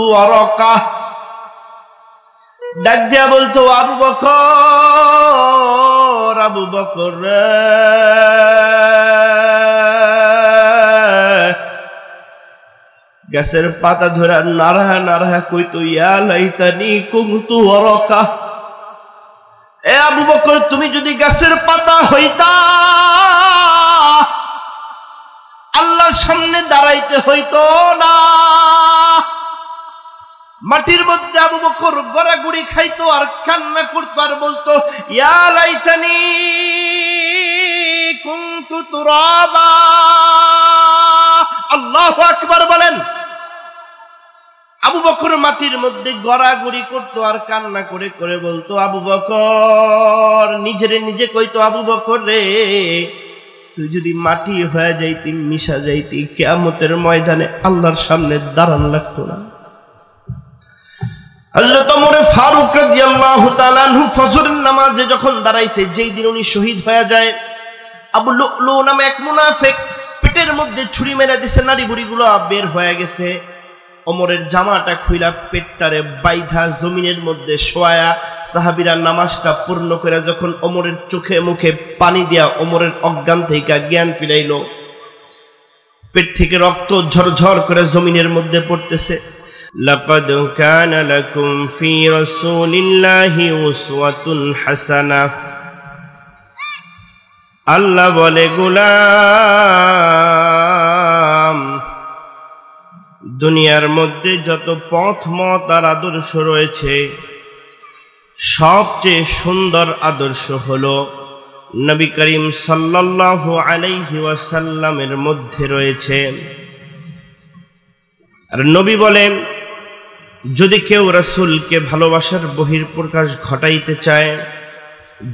Waraqah ডাক দিয়া বলতো আবু বকর, আবু বকর রে, গাছের পাতা ধরে নাড়া নাড়া কইতো ইয়া লাইতানি কুনতু ওয়ারাকা, এ আবু বকর তুমি যদি গাছের পাতা হইতা আল্লাহর সামনে দাঁড়াইতে হইতো না। মাটির মধ্যে আবু বকর গড়াগড়ি খাইতো আর কান্না করতো আর বলতো ইয়া লাইতানি কুনতু তুরাবা। আল্লাহু আকবার বলেন। আবু বকর মাটির মধ্যে গড়াগড়ি করতো আর কান্না করে করে বলতো আবু বকর, নিজেরে নিজে কইতো আবু বকর রে, তুই যদি মাটি হয়ে যাইতি, মিশা যাইতি, কিয়ামতের ময়দানে আল্লাহর সামনে দাঁড়ান লাগতো না। হযরত ওমর ফারুক রাদিয়াল্লাহু তাআলা আনহু ফজরের নামাজে যখন দাঁড়াইছে, যেই দিন উনি শহীদ হয়ে যায়, আবু লুলু নামে এক মুনাফিক পেটের মধ্যে ছুরি মেরে দিছে, নাড়ি বুড়িগুলো বের হয়ে গেছে। ওমরের জামাটা খুইলা পেটটারে বাইধা জমিনের মধ্যে শোয়া সাহাবীরা নামাজটা পূর্ণ করে যখন ওমরের চোখে মুখে পানি দিয়া ওমরের অজ্ঞান থেকে জ্ঞান ফিরাইল, পেট থেকে রক্ত ঝরঝর করে জমিনের মধ্যে পড়তেছে। লাকাদ কানা লাকুম ফি রাসূলিল্লাহি উসওয়াতুন হাসানাহ, আল্লাহ বলে গোলাম, দুনিয়ার মধ্যে যত পথ মত আর আদর্শ রয়েছে, সবচেয়ে সুন্দর আদর্শ হলো নবী করিম সাল্লাল্লাহু আলাইহি ওয়াসাল্লামের মধ্যে রয়েছে। আর নবী বলেন, যদি কেউ রাসূলকে ভালোবাসার বহিঃপ্রকাশ ঘটাইতে চায়,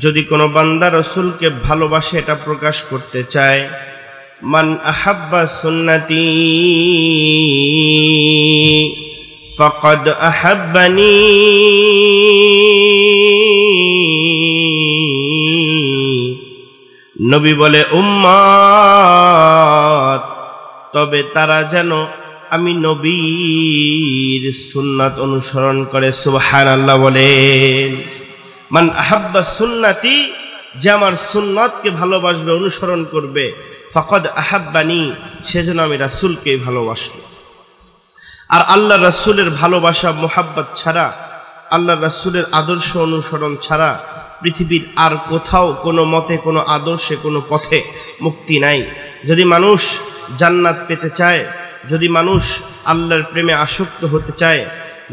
যদি কোনো বান্দা রাসূলকে ভালোবাসে এটা প্রকাশ করতে চায়, মান আহাব্বা সুন্নতি ফাকাদ আহাব্বানি, নবী বলে উম্মত, তবে তারা যেন আমি নবীর সুন্নাত অনুসরণ করে। সুবহানাল্লাহ বলেন। মান আহাব্বা সুন্নতি, যে আমার সুন্নাতকে ভালোবাসবে, অনুসরণ করবে, ফাকাদ আহাব্বানি, সেজন্য আমি রাসূলকে ভালোবাসব। আর আল্লাহ রাসূলের ভালোবাসা মুহাব্বত ছাড়া, আল্লাহ রাসূলের আদর্শ অনুসরণ ছাড়া পৃথিবীর আর কোথাও কোনো মতে, কোনো আদর্শে, কোনো পথে মুক্তি নাই। যদি মানুষ জান্নাত পেতে চায়, যদি মানুষ আল্লাহর প্রেমে আসক্ত হতে চায়,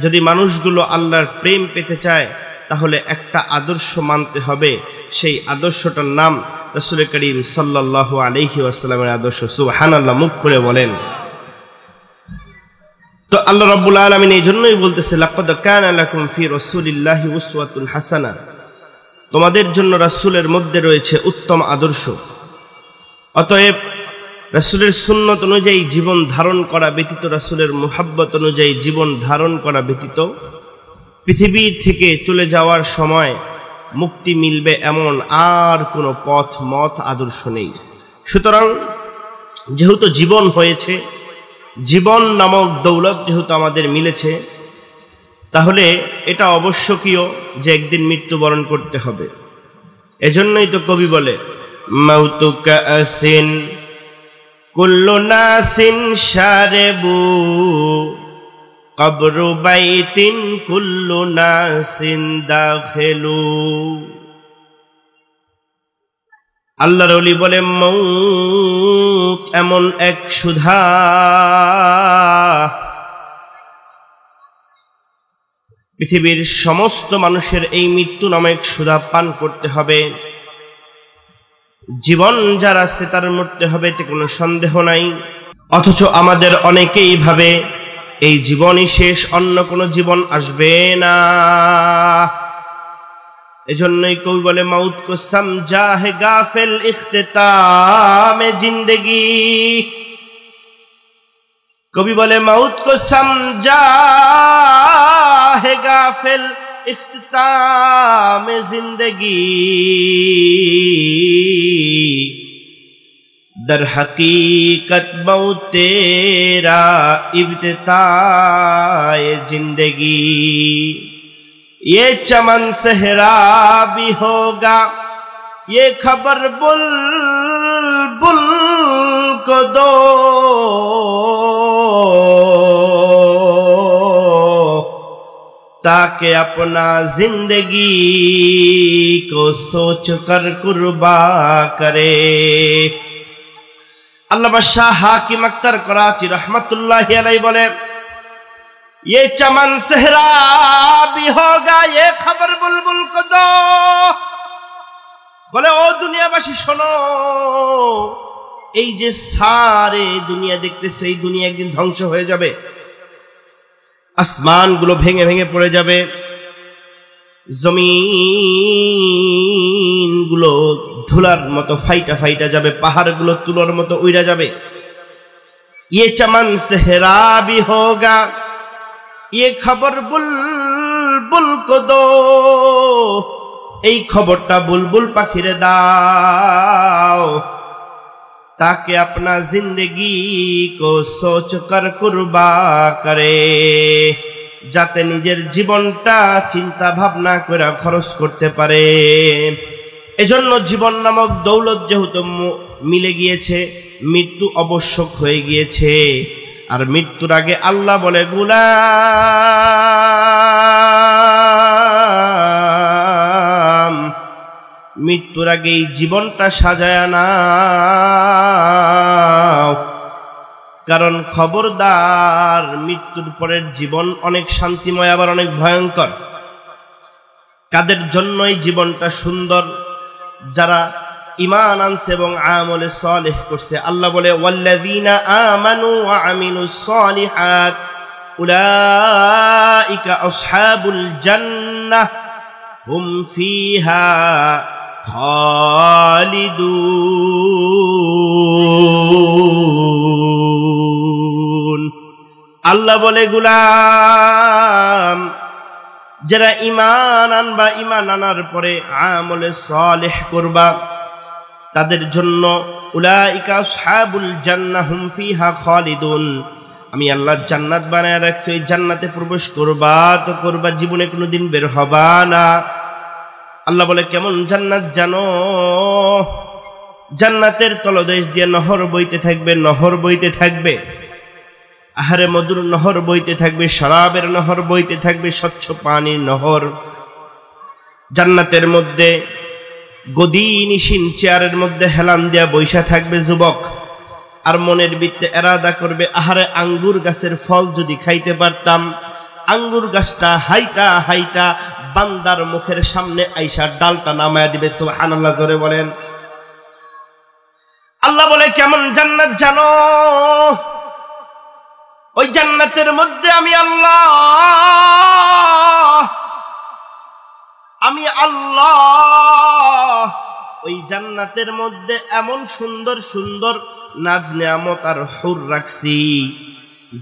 যদি মানুষগুলো আল্লাহর প্রেম পেতে চায়, তাহলে একটা আদর্শ মানতে হবে। সেই আদর্শটার নাম রাসূল করিম সাল্লাল্লাহু আলাইহি ওয়াসাল্লামের আদর্শ। সুবহানাল্লাহ, মুখ করে বলেন। তো আল্লাহ রাব্বুল আলামিন এই জন্যই বলতেছে, লাকাদ কানা লাকুম ফি রাসূলিল্লাহি উসওয়াতুন হাসানাহ, তোমাদের জন্য রাসূলের মধ্যে রয়েছে উত্তম আদর্শ। অতএব রাসূলের সুন্নত অনুযায়ী জীবন ধারণ করা ব্যতীত, রাসূলের মুহাব্বত অনুযায়ী জীবন ধারণ করা ব্যতীত পৃথিবীর থেকে চলে যাওয়ার সময় মুক্তি মিলবে এমন আর কোনো পথ, মত, আদর্শ নেই। সুতরাং যেহেতু জীবন হয়েছে, জীবন নামক দৌলত যেহেতু আমাদের মিলেছে, তাহলে এটা আবশ্যকীয় যে একদিন মৃত্যুবরণ করতে হবে। এজন্যই তো কবি বলে, মাউতু কাসিন কুল্লু নাসিন শারিবু, কবরু বাইতিন কুল্লু নাসিন দাখিলু। আল্লাহর ওলি বলে, মউত এমন এক সুধা, পৃথিবীর সমস্ত মানুষের এই মৃত্যু নামক সুধা পান করতে হবে। জীবন যার আছে তার মরতে হবে, এতে কোনো সন্দেহ নাই। অথচ আমাদের অনেকেই ভাবে এই জীবনই শেষ, অন্য কোনো জীবন আসবে না। এজন্যই কবি বলে, মাউত কো সমঝা হে গাফিল ইখতিতামে জিন্দেগি। কবি বলে, মাউত কো সমঝা হে গাফিল ইখতিতামে জিন্দেগি, दर हकीकत मौत तेरा इब्तिदाए जिंदगी। ये चमन सहरा भी होगा, ये खबर बुलबुल को दो, ताकि अपना जिंदगी को सोच कर कुर्बा करे। अल्लामा शाह हाकिम अख्तर कराची रहमतुल्लाहि अलैहि बोले, ये चमन सहरा भी होगा, ये खबर बुलबुल को दो। बोले ओ दुनियाबासी শোনো, এই যে সারে দুনিয়া দেখতেছো, এই দুনিয়া একদিন ধ্বংস হয়ে যাবে, আসমানগুলো ভেঙে ভেঙে পড়ে যাবে, জমিনগুলো ধুলার মতো ফাইটা ফাইটা যাবে, পাহাড়গুলো তুলোর মতো উইরা যাবে। ये चमन सेहरा भी होगा, ये खबर बुलबुल को दो, এই খবরটা বুলবুল পাখিরে দাও, ताकि अपना जिंदगी को सोच कर कुर्बा करे, যাতে নিজের জীবনটা চিন্তা ভাবনা করে খরচ করতে পারে। এজন্য জীবন নামক দৌলত যেহেতু মিলে গিয়েছে, মৃত্যু আবশ্যক হয়ে গিয়েছে। আর মৃত্যুর আগে আল্লাহ বলে, গোলাম মৃত্যুর আগে এই জীবনটা সাজায়া নাও, কারণ খবরদার মৃত্যুর পরের জীবন অনেক শান্তিময় আবার অনেক ভয়ঙ্কর। কাদের জন্য এই জীবনটা সুন্দর? যারা ঈমান আনছে এবং আমলে সালেহ করছে। আল্লাহ বলে, ওয়াল্লাযীনা আমানু ওয়া আমিলুস সালিহাত উলাইকা আসহাবুল জান্নাহ হুম ফিহা খালিদুন। আল্লাহ বলে, গোলাম যারা ঈমান আনবা, ঈমান আনার পরে আমলে সালেহ করবা, তাদের জন্য উলাইকা আসহাবুল জান্নাহ হুম ফিহা খালিদুন, আমি আল্লাহ জান্নাত বানায় রাখছি, ওই জান্নাতে প্রবেশ করবা তো করবা, জীবনে কোনোদিন বের হবা না। আল্লাহ বলে, কেমন জান্নাত জানো? জান্নাতের তলদেশ দিয়ে নহর বইতে থাকবে, নহর বইতে থাকবে, আহারে মধুর নহর বইতে থাকবে, শরাবের নহর বইতে থাকবে, স্বচ্ছ পানির নহর। জান্নাতের মধ্যে গদি নিশিন চেয়ারের মধ্যে হেলান দিয়া বৈশা থাকবে যুবক, আর মনের ভিতরে এরাদা করবে, আহারে আঙ্গুর গাছের ফল যদি খাইতে পারতাম। আঙ্গুর গাছটা হাইটা হাইটা বান্দার মুখের সামনে আইসা ডালটা নামায়া দিবে। সুবহানাল্লাহ, জোরে বলেন। আল্লাহ বলে, কেমন জান্নাত জানো? ওই জান্নাতের মধ্যে আমি আল্লাহ ওই জান্নাতের মধ্যে এমন সুন্দর সুন্দর নাজ নেয়ামত আর হুর রাখছি,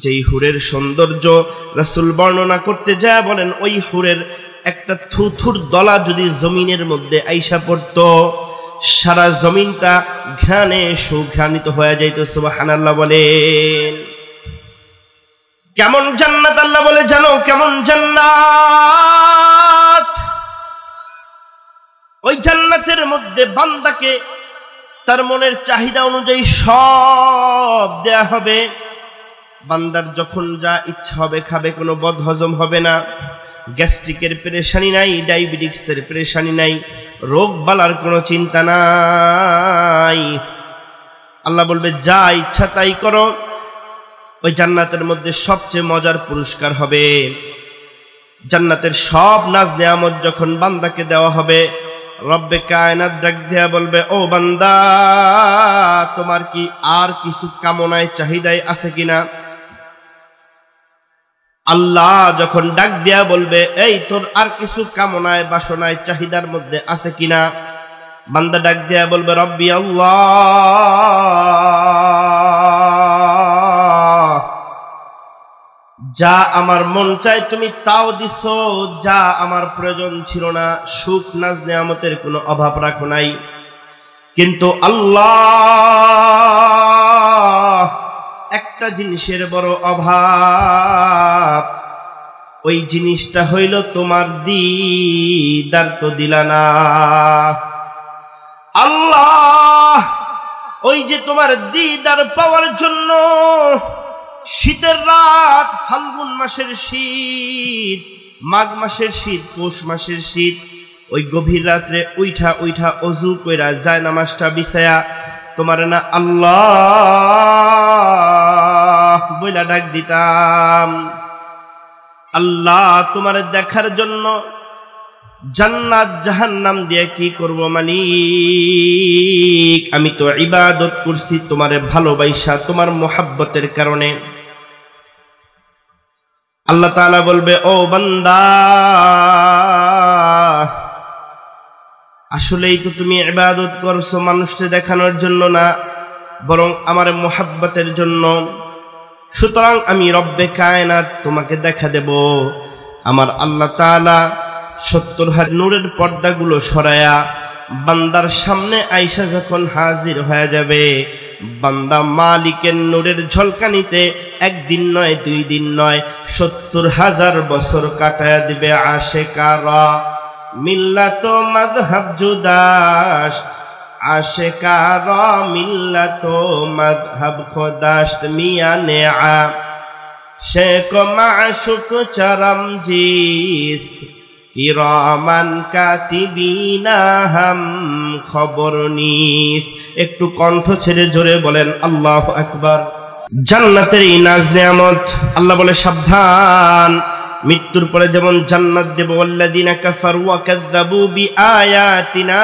যেই হুরের সৌন্দর্য রাসূল বর্ণনা করতে যায় বলেন, ওই হুরের একটা থুথুর দলা যদি জমিনের মধ্যে আইসা পড়তো, সারা জমিনটা ঘ্রাণে সুঘ্রাণিত হয়ে যাইত। সুবহানাল্লাহ বলেন। কেমন জান্নাত আল্লাহ বলে, জানো কেমন জান্নাত? ওই জান্নাতের মধ্যে বান্দাকে তার মনের চাহিদা অনুযায়ী সব দেয়া হবে। বান্দার যখন যা ইচ্ছা হবে খাবে, কোনো বদহজম হবে না, গ্যাস্ট্রিকের পেরেশানি নাই, ডায়াবেটিক্সের পেরেশানি নাই, রোগ বালার কোনো চিন্তা নাই। আল্লাহ বলবে, যা ইচ্ছা তাই করো। ওই জান্নাতের মধ্যে সবচেয়ে মজার পুরস্কার হবে, জান্নাতের সব নাজ নেয়ামত যখন বান্দাকে দেওয়া হবে, রব্বে কায়নাত ডাক দিয়া বলবে, ও বান্দা, তোমার কি আর কিছু কামনায় চাহিদায় আছে কিনা? আল্লাহ যখন ডাক দিয়া বলবে, এই তোর আর কিছু কামনায় বাসনায় চাহিদার মধ্যে আছে কিনা? বান্দা ডাক দিয়া বলবে, রব্বি আল্লাহ, যা আমার মন চায় তুমি তাও দিছো, যা আমার প্রয়োজন ছিল না, সুখ নাজ নেয়ামতের কোনো অভাব রাখো নাই, কিন্তু আল্লাহ একটা জিনিসের বড় অভাব, ওই জিনিসটা হইল তোমার দিদার তো দিলা না। আল্লাহ ওই যে তোমার দিদার পাওয়ার জন্য শীতের রাত, ফাল্গুন মাসের শীত, মাঘ মাসের শীত, পৌষ মাসের শীত, ওই গভীর রাত্রে উইঠা উইঠা অজু কইরা যায় নামাজটা বিছায়া তোমার না আল্লাহ বইলা ডাক দিতাম। আল্লাহ তোমার দেখার জন্য জান্নাত জাহান্নাম দিয়ে কি করব মালিক, আমি তো ইবাদত করছি তোমারে ভালোবাসা, তোমার মোহাব্বতের কারণে। আল্লাহ তাআলা বলবে, ও বান্দা আসলেই তো তুমি ইবাদত করছো মানুষকে দেখানোর জন্য না, বরং আমার মোহাব্বতের জন্য। সুতরাং আমি রব্বে কায়নাত তোমাকে দেখা দেব। আমার আল্লাহ তাআলা 70,000 নূরের পর্দাগুলো সরায়া বান্দার সামনে আয়েশা যখন হাজির হয়ে যাবে, বান্দা মালিকের নূরের ঝলকানিতে একদিন নয়, 2 দিন নয়, 70,000 বছর কাটায়া দিবে। আশেকারা মিল্লাত মাযহাব জুদাস, আশেকারা মিল্লাত মাযহাব খোদাস, মিয়ানে আ শেখ মাশুক চরম জিস্ত, ইরামান কাতিবিনা হাম খবর নিস। একটু কণ্ঠ ছেড়ে জোরে বলেন আল্লাহু আকবার। জান্নাতের এই নাজ নিয়ামত, আল্লাহ বলে সাবধান, মৃত্যুর পরে যেমন জান্নাত দেব, ওয়াল্লাযিনা কাফারু ওয়া কাযযাবু বিআয়াতিনা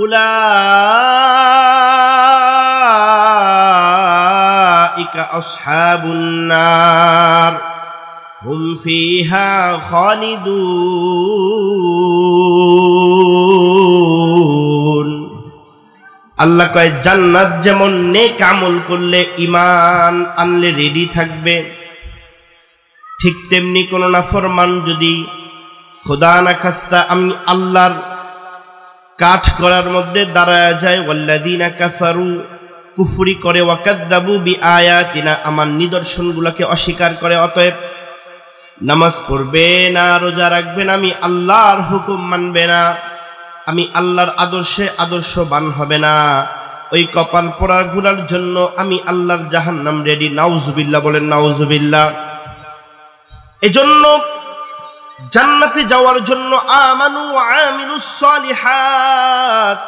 উলাইকা আসহাবুন নার হুম ফিহা খালিদুন। আল্লাহ কয় জান্নাত যেমন নেক আমল করলে, ঈমান আনলে রেডি থাকবে, ঠিক তেমনি কোন নাফরমান যদি খোদা না খাস্তা আমি আল্লাহর কাঠ করার মধ্যে দাঁড়ায় যায়, ওয়াল্লাযিনা কাফারু কুফরি করে, ওয়া কাযযাবু বিআয়াতিনা আমার নিদর্শনগুলোকে অস্বীকার করে, অতএব নামাজ পড়বে না, রোজা রাখবে না, আমি আল্লাহর হুকুম মানবে না, আমি আল্লাহর আদর্শে আদর্শবান হবে না, ওই কপাল পোড়ার গুলার জন্য আমি আল্লাহর জাহান্নাম রেডি। নাউজুবিল্লাহ বলেন নাউজুবিল্লাহ। এজন্য জান্নাতে যাওয়ার জন্য আমানু ওয়া আমিলুস সালিহাত,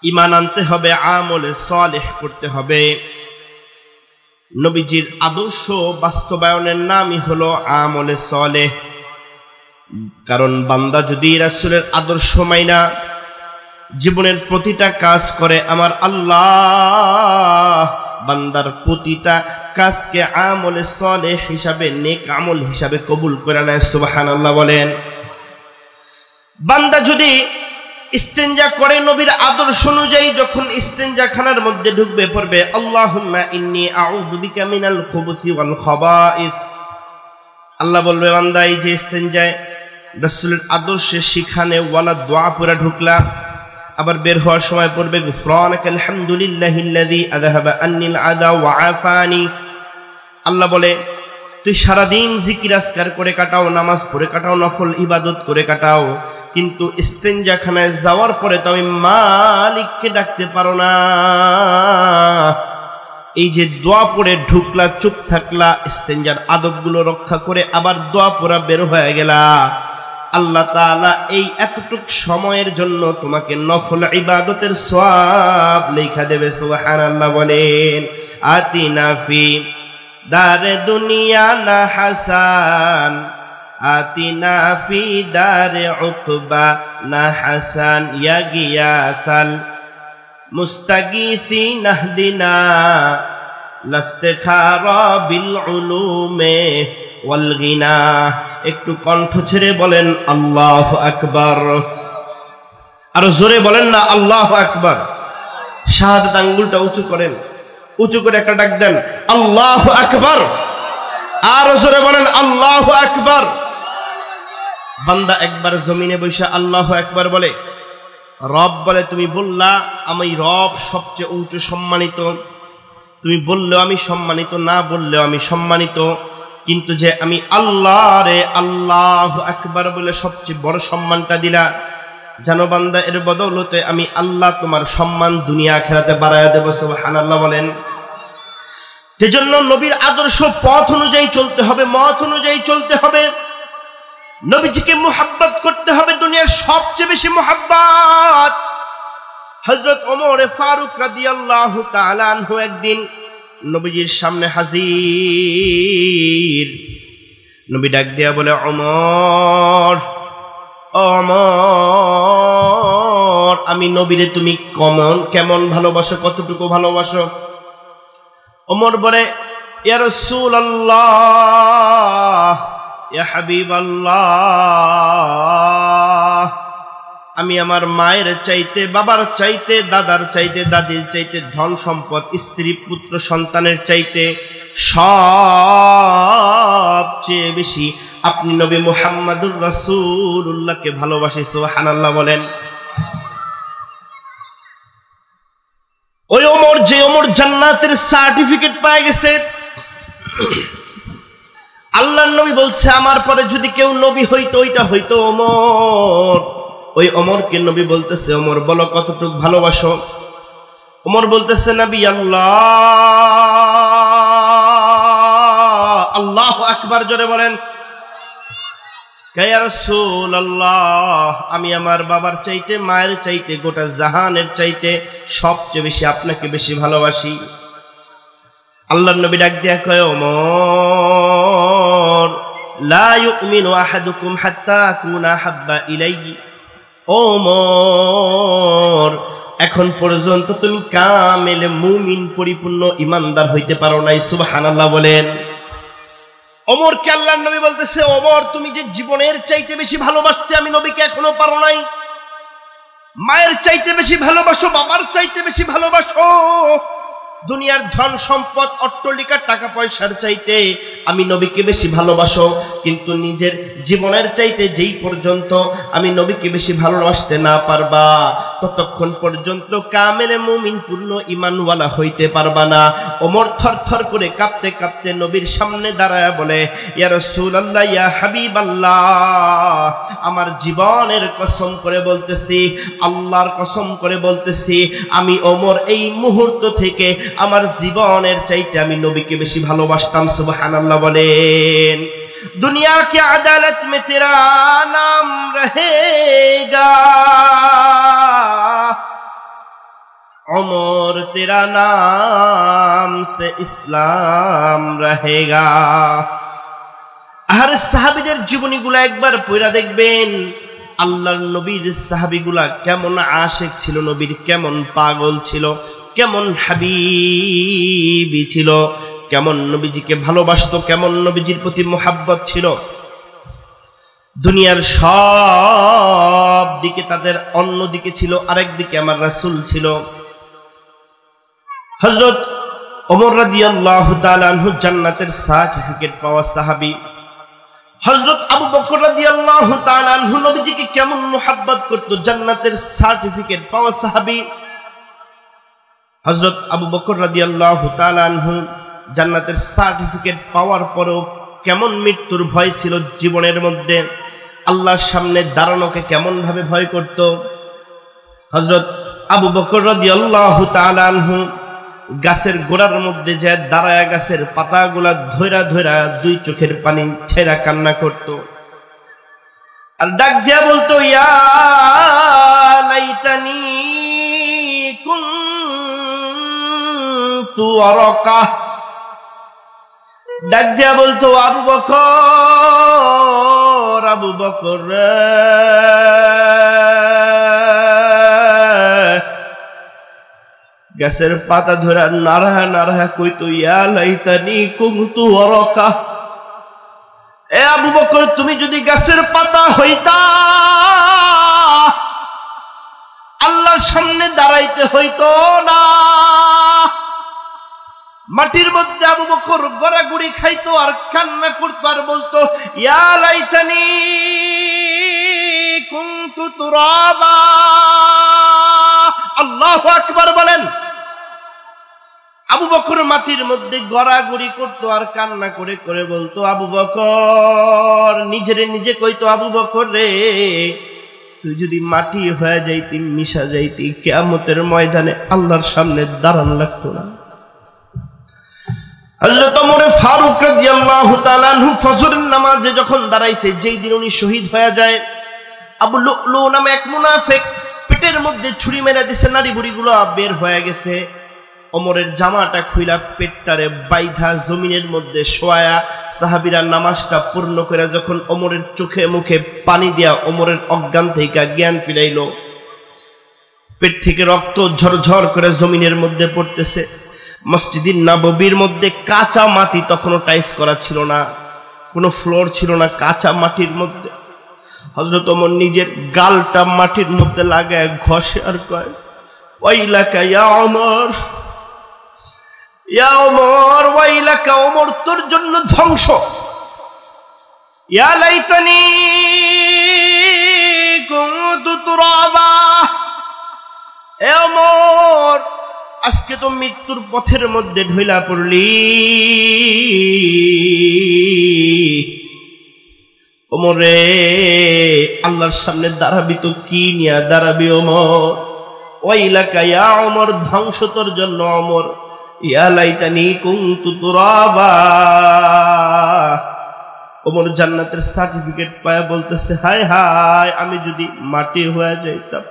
ঈমান আনতে হবে, আমলে সালেহ করতে হবে। নবীজির আদর্শ বাস্তবায়নের নামই হলো আমলে সালেহ। কারণ বান্দা যদি রাসূলের আদর্শ মাইনা জীবনের প্রতিটা কাজ করে, আমার আল্লাহ বান্দার প্রতিটা কাজকে আমলে সালেহ হিসাবে, নেক আমল হিসাবে কবুল করে নেয়। সুবহানাল্লাহ বলেন। বান্দা যদি ইস্তেঞ্জা করে নবীর আদর্শ অনুযায়ী, যখন ইস্তেঞ্জা খানার মধ্যে ঢুকবে, পড়বে আল্লাহুম্মা ইন্নী আউযু বিকা মিনাল খুবুসি ওয়াল খাবাইস। আল্লাহ বলবে বান্দা এই যে ইস্তেঞ্জায় রাসূলের আদর্শে শিখানে ওয়ালা দোয়া পড়া ঢুকলা, আবার বের হওয়ার সময় পড়বে গুফরানাকাল হামদুলিল্লাহিল্লাযী আযহাবা আন্নিল আদা ওয়া আফানি। আল্লাহ বলে তুই সারাদিন জিকির আজকার করে কাটাও, নামাজ পড়ে কাটাও, নফল ইবাদত করে কাটাও, কিন্তু ইস্তেঞ্জাখানায় যাওয়ার পরে তো আমি মালিককে ডাকতে পারো না। এই যে দোয়া পড়ে ঢুকলা, চুপ থাকলা, ইস্তেঞ্জার আদবগুলো রক্ষা করে আবার দোয়া পড়া বের হয়ে গেলা, আল্লাহ তাআলা এই এতটুক সময়ের জন্য তোমাকে নফল ইবাদতের সওয়াব লেখা দেবে। সুবহানাল্লাহ বলেন। আতিনা ফি দারে দুনিয়া না হাসান, আতিনা ফি দারে উকবা না হাসান, ইয়া গিয়াসাল মুস্তাগীসিন নাহদিনা লাফতিখারা বিল উলুমে ওয়াল গিনা। একটু কণ্ঠ ছেড়ে বলেন আল্লাহু আকবার। আরো জোরে বলেন না আল্লাহু আকবার। শাহাদাত আঙ্গুলটা উঁচু করেন, উঁচু করে একটা ডাক দেন আল্লাহু আকবার। আরো জোরে বলেন আল্লাহু আকবার। বান্দা একবার জমিনে বসে আল্লাহু আকবার বলে, রব বলে তুমি বললা আমি রব সবচেয়ে উঁচু সম্মানিত, তুমি বললেও আমি সম্মানিত, না বললেও আমি সম্মানিত, কিন্তু যে আমি আল্লাহ রে আল্লাহু আকবার বলে সবচেয়ে বড় সম্মানটা দিলা, জানো বান্দা এর বদৌলতে আমি আল্লাহ তোমার সম্মান দুনিয়া আখিরাতে বাড়ায়া দেব। সুবহানাল্লাহ বলেন। সেজন্য নবীর আদর্শ পথ অনুযায়ী চলতে হবে, মত অনুযায়ী চলতে হবে, নবীজিকে মুহাব্বত করতে হবে, দুনিয়ার সবচেয়ে বেশি মুহাব্বত। হযরত ওমর ফারুক রাদিয়াল্লাহু তাআলা আনহু একদিন নবীজির সামনে হাজির। নবী ডাক দিয়া বলে, ওমর, ওমর, আমি নবীরে তুমি কেমন ভালোবাসো, কতটুকু ভালোবাসো? ওমর বলে, ইয়া রাসূলুল্লাহ, ইয়া হাবিবাল্লাহ, আমি আমার মায়ের চাইতে, বাবার চাইতে, দাদার চাইতে, দাদির চাইতে, ধন সম্পদ, স্ত্রী পুত্র সন্তানের চাইতে সবচেয়ে বেশি আপনি নবী মুহাম্মদুর রাসূলুল্লাহকে ভালোবাসি। সুবহানাল্লাহ বলেন। ওই ওমর, যে ওমর জান্নাতের সার্টিফিকেট পেয়ে গেছে, আল্লাহর নবী বলছে আমার পরে যদি কেউ নবী হইতো ওইটা হইতো ওমর। ওই ওমরকে নবী বলতেছে, ওমর বলো কতটুকু ভালোবাসো? ওমর বলতেছে, নবী আল্লাহ। আল্লাহু আকবার জোরে বলেন। ইয়া রাসূলুল্লাহ, আমি আমার বাবার চাইতে, মায়ের চাইতে, গোটা জাহানের চাইতে সবচেয়ে বেশি আপনাকে বেশি ভালোবাসি। আল্লাহর নবী ডাক দিয়া কয়, ওমর, লা ইউমিনু আহাদুকুম হাত্তা আকুনা হাব্বা ইলাইহি। ওমর, এখন পর্যন্ত তুমি কামেল মুমিন, পরিপূর্ণ ইমানদার হইতে পারো নাই। সুবহানাল্লাহ বলেন। ওমরকে আল্লাহর নবী বলতেছে, ওমর, তুমি যে জীবনের চাইতে বেশি ভালোবাসতে আমি নবীকে এখনো পারো নাই। মায়ের চাইতে বেশি ভালোবাসো, বাবার চাইতে বেশি ভালোবাসো, দুনিয়ার ধন সম্পদ, অট্টালিকা, টাকা পয়সার চাইতে আমি নবীকে বেশি ভালোবাসো, কিন্তু নিজের জীবনের চাইতে যেই পর্যন্ত আমি নবীকে বেশি ভালোবাসতে না পারবা, ততক্ষণ পর্যন্ত কামেলে মুমিন, পূর্ণ ঈমানওয়ালা হইতে পারবা না। ওমর থরথর করে কাঁপতে কাঁপতে নবীর সামনে দাঁড়ায় বলে, ইয়া রাসূলুল্লাহ, ইয়া হাবিবাল্লাহ, আমার জীবনের কসম করে বলতেছি, আল্লাহর কসম করে বলতেছি, আমি ওমর এই মুহূর্ত থেকে আমার জীবনের চাইতে আমি নবীকে বেশি ভালোবাসতাম। সুবহানাল্লাহ বলেন। दुनिया की अदालत में तेरा नाम रहेगा, उमर तेरा नाम से इस्लाम रहेगा। আর সাহাবীদের জীবনীগুলো একবার পড়া দেখবেন, আল্লাহর নবীর সাহাবীগুলা কেমন আশিক ছিল, নবীর কেমন পাগল ছিল, কেমন হাবিবি ছিল, কেমন নবীজিকে ভালোবাসতো, কেমন নবীজির প্রতি মোহাব্বত ছিল। দুনিয়ার সব দিকে তাদের অন্যদিকে ছিল, আরেক দিকে আমার রাসূল ছিল। হযরত ওমর রাদিয়াল্লাহু তাআলা আনহু জান্নাতের সার্টিফিকেট পাওয়া সাহাবী। হযরত আবু বকর রাদিয়াল্লাহু তাআলা আনহু নবীজিকে কেমন মোহাব্বত করত, জান্নাতের সার্টিফিকেট পাওয়া সাহাবী। হযরত আবু বকর রাদিয়াল্লাহু তাআলা আনহু জান্নাতের সার্টিফিকেট পাওয়ার পরেও কেমন মৃত্যুর ভয় ছিল জীবনের মধ্যে, আল্লাহর সামনে দাঁড়ানোকে কেমন ভাবে ভয় করত। হযরত আবু বকর রাদিয়াল্লাহু তাআলা আনহু গাছের গোড়ার মধ্যে যে দাঁড়ায়া গাছের পাতাগুলা ধইরা ধইরা দুই চোখের পানি ছেড়া কান্না করত, আর ডাক দিয়া বলতো, ইয়া লাইতানি কুনতু ওয়ারাকা। ডাক দিয়া বলতো, আবু বকর, আবু বকর রে, গাছের পাতা ধরে নাড়া নাড়া কইতো, ইয়া লাইতানি কুনতু ওয়ারাকা। এ আবু বকর, তুমি যদি গাছের পাতা হইতা, আল্লাহর সামনে দাঁড়াইতে হইতো না। মাটির মধ্যে আবু বকর গড়াগড়ি খাইতো আর কান্না করতো আর বলতো, ইয়া লাইতানি কুনতু তুরাবা। আল্লাহু আকবার বলেন। আবু বকর মাটির মধ্যে গড়াগড়ি করতো আর কান্না করে করে বলতো, আবু বকর, নিজেরে নিজে কইতো, আবু বকর রে, তুই যদি মাটি হয়ে যাইতি, মিশা যাইতি, কিয়ামতের ময়দানে আল্লাহর সামনে দাঁড়ান লাগতো না। হযরত ওমর ফারুক রাদিয়াল্লাহু তাআলা আনহু ফজরের নামাজে যখন দাঁড়াইছে, যেই দিন উনি শহীদ হয়ে যায়, আবু লুলু নামে এক মুনাফিক পেটের মধ্যে ছুরি মেরে দিছে, নাড়ি ভুড়িগুলো বের হয়ে গেছে। ওমরের জামাটা খুইলা পেটটারে বাইধা জমিনের মধ্যে শোয়া সাহাবীরা নামাজটা পূর্ণ করে যখন ওমরের চোখে মুখে পানি দিয়া ওমরের অজ্ঞান থেকে জ্ঞান ফিরাইল, পেট থেকে রক্ত ঝরঝর করে জমিনের মধ্যে পড়তেছে। মসজিদে নববীর মধ্যে কাঁচা মাটি, তখনও টাইলস করা ছিল না, কোনো ফ্লোর ছিল না, কাঁচা মাটির মধ্যে হযরত ওমর নিজের গালটা মাটির মধ্যে লাগায় ঘষে আর কয়, ওয়াইলাকা ইয়া ওমর, ইয়া ওমর, ওয়াইলাকা ওমর, তোর জন্য ধ্বংস। ইয়া লাইতানি কুনতু তুরাবা, এ ওমর, আজকে তো মৃত্যুর পথের মধ্যে ঢইলা পড়লি। ওমর রে, আল্লাহর সামনে দাঁড়াবি তো কি নিয়া দাঁড়াবি ওমর? ওয়াইলাকা ইয়া ওমর, ধ্বংস তোর জন্য ওমর। ইয়া লাইতানি কুনতু তুরাবা। ওমর জান্নাতের সার্টিফিকেট পায়া বলতেছে, হায় হায়, আমি যদি মাটি হয়ে যাইতাম,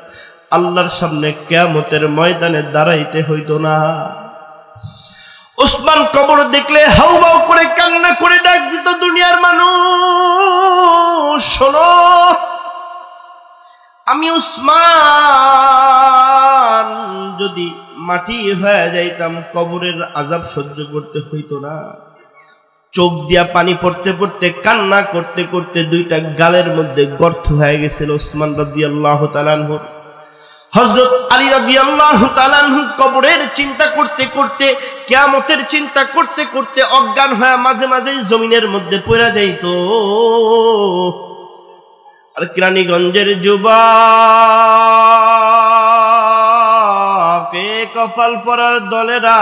আল্লাহর সামনে কিয়ামতের ময়দানে দাঁড়াইতে হইতো না। উসমান কবর দেখলে হাউমাউ করে কান্না করে ডাক দিত, দুনিয়ার মানুষ শোনো, আমি উসমান যদি মাটি হয়ে যাইতাম, কবরের আযাব সহ্য করতে হইতো না। চোখ দিয়া পানি পড়তে পড়তে, কান্না করতে করতে দুইটা গালের মধ্যে গর্ত হয়ে গেছিল উসমান রাদিয়াল্লাহু তাআলা আনহু। হযরত আলী রাদিয়াল্লাহু তাআলা আনহু কবরের চিন্তা করতে করতে, কিয়ামতের চিন্তা করতে করতে অজ্ঞান হয়ে মাঝে মাঝে জমিনের মধ্যে পড়ে যাইতো। আর কেরানীগঞ্জের যুবক, কপাল পরার দলেরা,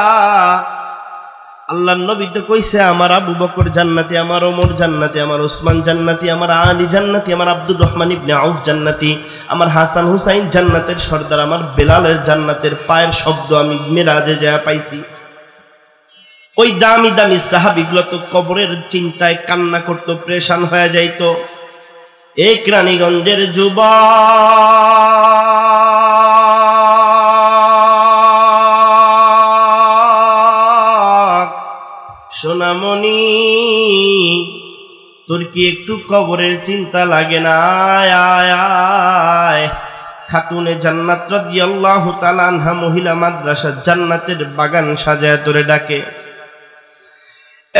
আল্লাহর নবী তো কইছে, আমার আবু বকর জান্নাতি, আমার ওমর জান্নাতি, আমার ওসমান জান্নাতি, আমার আলী জান্নাতি, আমার আব্দুর রহমান ইবনে আউফ জান্নাতি, আমার হাসান হুসাইন জান্নাতের সর্দার, আমার বেলালের জান্নাতের পায়ের শব্দ আমি মেরাজে যায় পাইছি। ওই দামি দামি সাহাবীগুলো তো কবরের চিন্তায় কান্না করতো, পেরেশান হয়ে যাইতো। এই কেরানীগঞ্জের যুবক, সোনামণি, তোর কি একটু কবরের চিন্তা লাগে না? আয় আয়, খাতুনে জান্নাত রাদিয়াল্লাহু তাআলা আনহা মহিলা মাদ্রাসা জান্নাতের বাগান সাজায় তোরে ডাকে।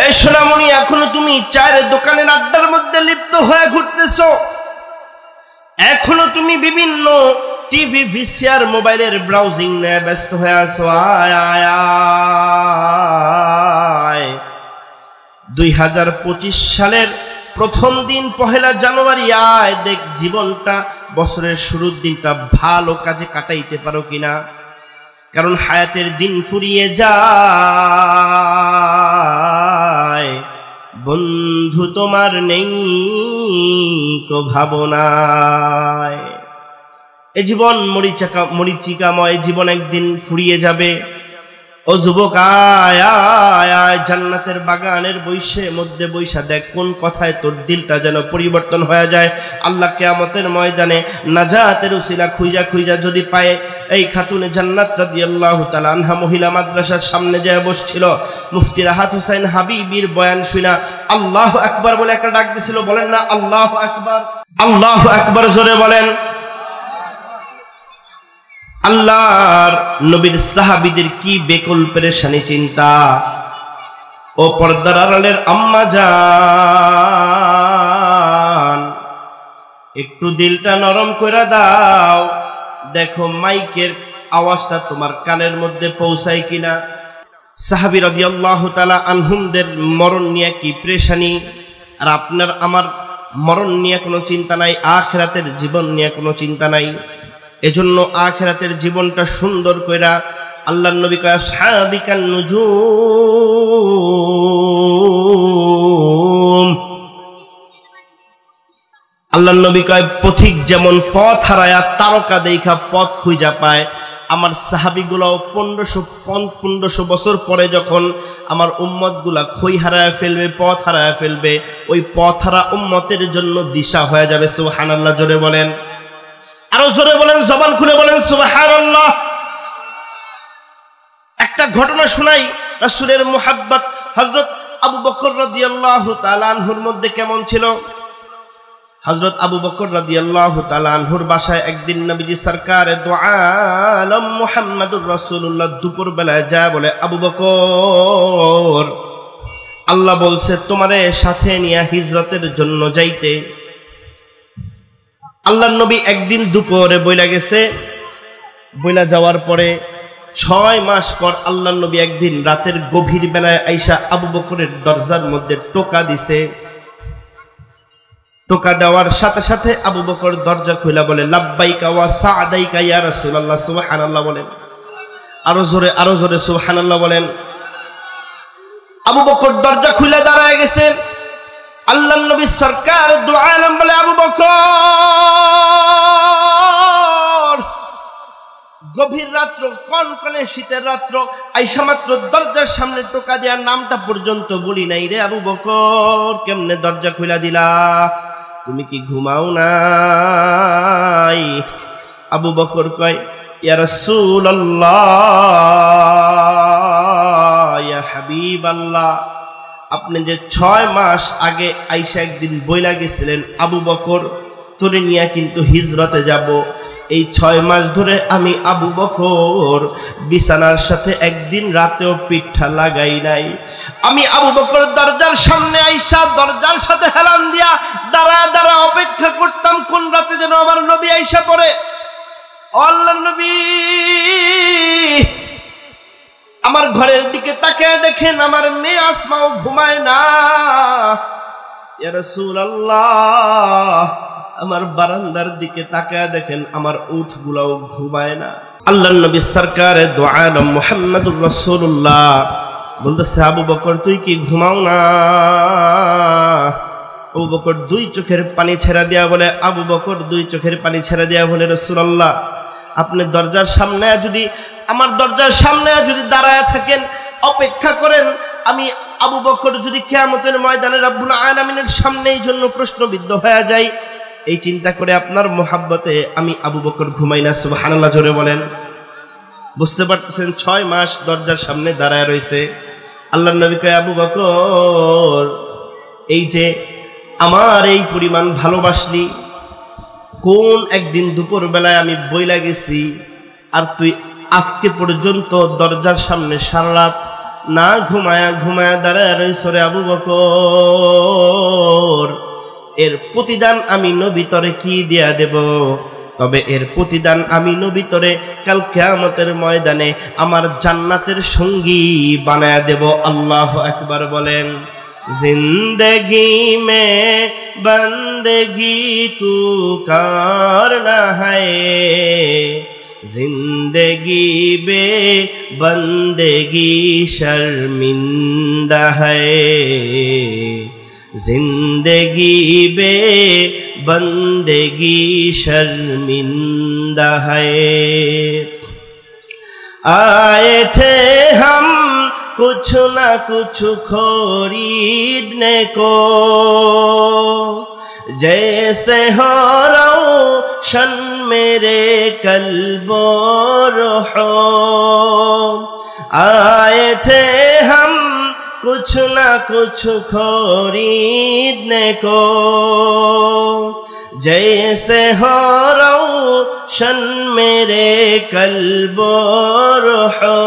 এই সোনামণি, এখনো তুমি চায়ের দোকানের আড্ডার মধ্যে লিপ্ত হয়ে ঘুরতেছো, এখনো তুমি বিভিন্ন টিভি, ভিসিআর, মোবাইলের ব্রাউজিং নিয়ে ব্যস্ত হয়ে আছো। আয় আয় আয়, 2025 সালের প্রথম দিন পহেলা জানুয়ারি, আয় দেখ জীবনটা, বছরের শুরুর দিনটা ভালো কাজে কাটাইতে পারো কিনা। কারণ হায়াতের দিন ফুরিয়ে যায়, বন্ধু তোমার নেই কো ভাবনায়। এ জীবন মরিচিকাময়, জীবন একদিন ফুরিয়ে যাবে। ও যুবক, আয় আয় আয়, জান্নাতের বাগানের মধ্যে বৈশা দেখ, কোন কথায় তোর দিলটা যেন পরিবর্তন হয়ে যায়। আল্লাহ কিয়ামতের ময়দানে নাজাতের উসিলা খুঁজা খুঁজা যদি পায়। এই খাতুনে জান্নাত রাদিয়াল্লাহু তাআলা আনহা মহিলা মাদ্রাসার সামনে যায় বসছিল। মুফতি রাহাত হোসেন হাবিবির বয়ান শুনা আল্লাহু আকবার বলে একটা ডাক দিছিল। বলেন না আল্লাহু আকবার, আল্লাহু আকবার জোরে বলেন। আল্লাহর নবীর সাহাবীদের কি বেকুল পেরেশানি চিন্তা। ও পর্দার আড়ালের আম্মা জান, একটু দিলটা নরম করে দাও, দেখো মাইকের আওয়াজটা তোমার কানের মধ্যে পৌঁছায় কিনা। সাহাবী রাদিয়াল্লাহু তাআলা আনহুমদের মরণ নিয়ে কি পেরেশানি, আর আপনার আমার মরণ নিয়ে কোনো চিন্তা নাই, আখিরাতের জীবন নিয়ে কোনো চিন্তা নাই। এজন্য আখিরাতের জীবনটা সুন্দর কইরা আল্লাহর নবী কয় আসহাবিকান নুজুম। আল্লাহর নবী কয় পথিক যেমন পথ হারায়া তারকা দেখা পথ খুঁজা পায়, আমার সাহাবীগুলাও 1500 বছর পরে যখন আমার উম্মতগুলা খই হারায় ফেলবে, পথ হারায় ফেলবে, ওই পথ হারা উম্মতের জন্য দিশা হয়ে যাবে। সুবহানাল্লাহ, জোরে বলেন, আরো জোরে বলেন, জবান খুলে বলেন সুবহানাল্লাহ। একটা ঘটনা শোনাই, রাসূলের মুহাব্বত হযরত আবু বকর রাদিয়াল্লাহু তাআলা আনহুর মধ্যে কেমন ছিল। হযরত আবু বকর রাদিয়াল্লাহু তাআলা আনহুর বাসায় একদিন নবীজি সরকার দু আলম মুহাম্মদুর রাসূলুল্লাহ দুপুর বেলায় যায় বলে, আবু বকর, আল্লাহ বলছে তোমারে সাথে নিয়ে হিজরতের জন্য যাইতে। আল্লাহর নবী একদিন দুপুরে বইলা গেছে, বইলা যাওয়ার পরে 6 মাস পর আল্লাহর নবী একদিন রাতের গভীর বেলায় আইসা আবু বকরের দরজার মধ্যে টোকা দিছে। টোকা দেওয়ার সাথে সাথে আবু বকর দরজা খুলে বলে, লাব্বাইকা ওয়া সা'দাইকা ইয়া রাসূলুল্লাহ। সুবহানাল্লাহ বলেন, আরো জোরে সুবহানাল্লাহ বলেন। আবু বকর দরজা খুলে দাঁড়ায় গেছেন। আল্লাহর নবী সরকার দু আলম বলে, আবু বকর, গভীর রাত্র, কনকনে শীতের রাত্র, আইসা মাত্র দরজার সামনে টোকা দেওয়ার নামটা পর্যন্ত বলি নাই রে আবু বকর, কেমনে দরজা খুলে দিলা? তুমি কি ঘুমাও নাই? আবু বকর কয়, ইয়া রাসূলুল্লাহ, ইয়া হাবিবাল্লাহ, আপনি যে 6 মাস আগে আইসা একদিন বইলা গেছিলেন, আবু বকর তোরে নিয়ে কিন্তু হিজরতে যাব, এই 6 মাস ধরে আমি আবু বকর বিছানার সাথে একদিন রাতেও পিঠা লাগাই নাই। আমি আবু বকর দরজার সামনে আইসা দরজার সাথে হেলান দিয়া দাঁড়া অপেক্ষা করতাম কোন রাতে যেন আমার নবী আইসা পড়ে। আল্লাহর নবী আমার ঘরের দিকে তাকিয়ে দেখেন আমার মেয়ে আসমাও ঘুমায় না। ইয়া রাসূলুল্লাহ, আমার বারান্দার দিকে তাকায় দেখেন আমার উটগুলাও ঘুমায় না। আল্লাহর নবী সরকার দু আলম মুহাম্মদুর রাসূলুল্লাহ বলতেছে, আবু বকর তুই কি ঘুমাও না? আবু বকর 2 চোখের পানি ছেড়া দিয়া বলে, আবু বকর 2 চোখের পানি ছেড়া দিয়া বলে, রাসূলুল্লাহ আপনি দরজার সামনে যদি, আমার দরজার সামনে যদি দাঁড়ায় থাকেন, অপেক্ষা করেন, আমি আবু বকর যদি কিয়ামতের ময়দানে রব্বুল আলামিনের সামনে এই জন্য প্রশ্নবিদ্ধ হয়ে যাই, এই চিন্তা করে আপনার মোহাব্বতে আমি আবু বকর ঘুমাই না। সুবহানাল্লাহ, জোরে বলেন। বুঝতে পারতেছেন 6 মাস দরজার সামনে দাঁড়ায় রয়েছে। আল্লাহর নবী কয়, আবু বকর এই যে আমার এই পরিমাণ ভালোবাসলি, কোন একদিন দুপুর বেলায় আমি বইলা গেছি, আর তুই আজকে পর্যন্ত দরজার সামনে সারা রাত না ঘুমায়া দাঁড়ায় রয়েছ রে আবু বকর। এর প্রতিদান আমি নবী তরে কি দিয়া দেব? তবে এর প্রতিদান আমি নবী তরে কাল কিয়ামতের ময়দানে আমার জান্নাতের সঙ্গী বানায়া দেব। আল্লাহু আকবার বলেন। जिंदगी में बंदगी तू करना है, जिंदगी बे बंदगी शर्मिंदा है, जिंदगी बे बंदगी शर्मिंदा है। आए थे हम कुछ ना कुछ खरीदने को, जैसे हो रोशन मेरे कल्बो रूहो। आए थे हम कुछ ना कुछ खरीदने को, जैसे हो रोशन मेरे कल्बो रूहो।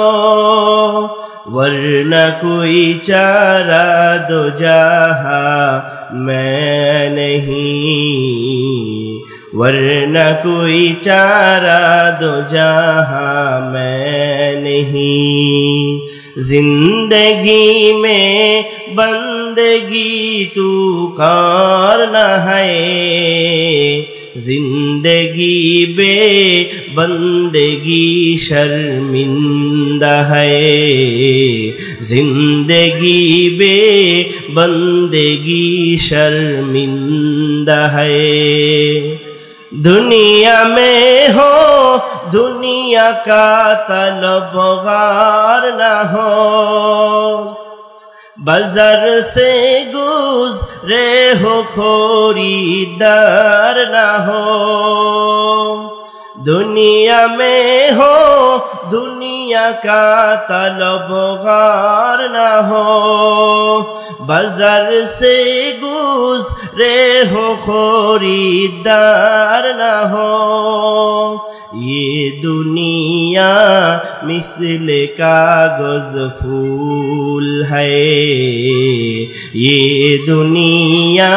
वरना कोई चारा दो जहां मैं नहीं, वरना कोई चारा दो जहां मैं नहीं। जिंदगी में बंदगी तू करना है, जिंदगी बे बंदगी शर्मिंदा है, जिंदगी बे बंदगी शर्मिंदा है। दुनिया में हो दुनिया का तलबगार न हो, बाजार से गुजरे हो खरीदार न हो। दुनिया में हो दुनिया का तलबगार न हो, बाजार से गुजरे हो खरीदार न हो। ये दुनिया मिस्ले कागज फूल है, ये दुनिया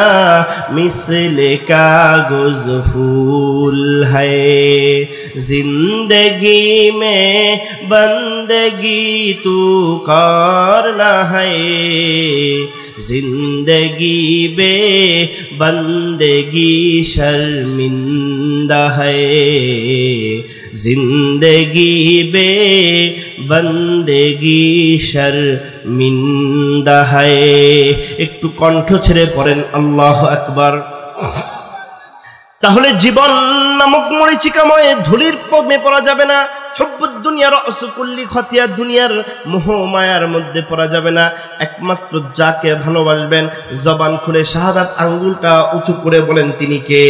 मिस्ले कागज फूल है। जिंदगी में बंदगी तू करना है, जिंदगी बे बंदगी शर्मिंदा है, जिंदगी बे बंदगी शर्मिंदा है। একটু কণ্ঠ ছেড়ে পড়েন আল্লাহু আকবার। তাহলে জীবন নামক মরিচিকাময় ধুলির প্রেমে পড়া যাবে না। হুব্বুদ দুনিয়া রাসু কুল্লি খতিয়া, দুনিয়ার মোহ মায়ার মধ্যে পড়া যাবে না। একমাত্র যাকে ভালোবাসবেন, জবান খুলে শাহাদাত আঙ্গুলটা উঁচু করে বলেন তিনি কে।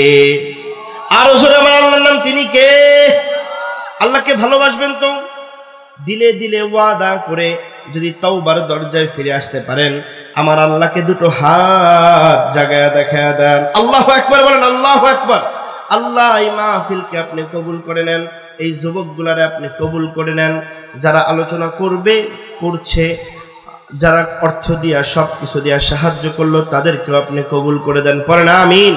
আরো জোরে আমার আল্লাহর নাম তিনি কে। আল্লাহকে ভালোবাসবেন তো দিলে দিলে ওয়াদা করে যদি তওবার দরজায় ফিরে আসতে পারেন, আমার আল্লাহকে দুটো হাত জাগায়া দেখায়া দেন। আল্লাহু আকবার বলেন, আল্লাহু আকবার। আল্লাহ এই মাহফিলকে আপনি কবুল করে নেন, এই যুবকগুলারে আপনি কবুল করে নেন। যারা আলোচনা করবে করছে, যারা অর্থ দিয়া সব কিছু দিয়া সাহায্য করলো, তাদেরকেও আপনি কবুল করে দেন। পড়েন আমিন।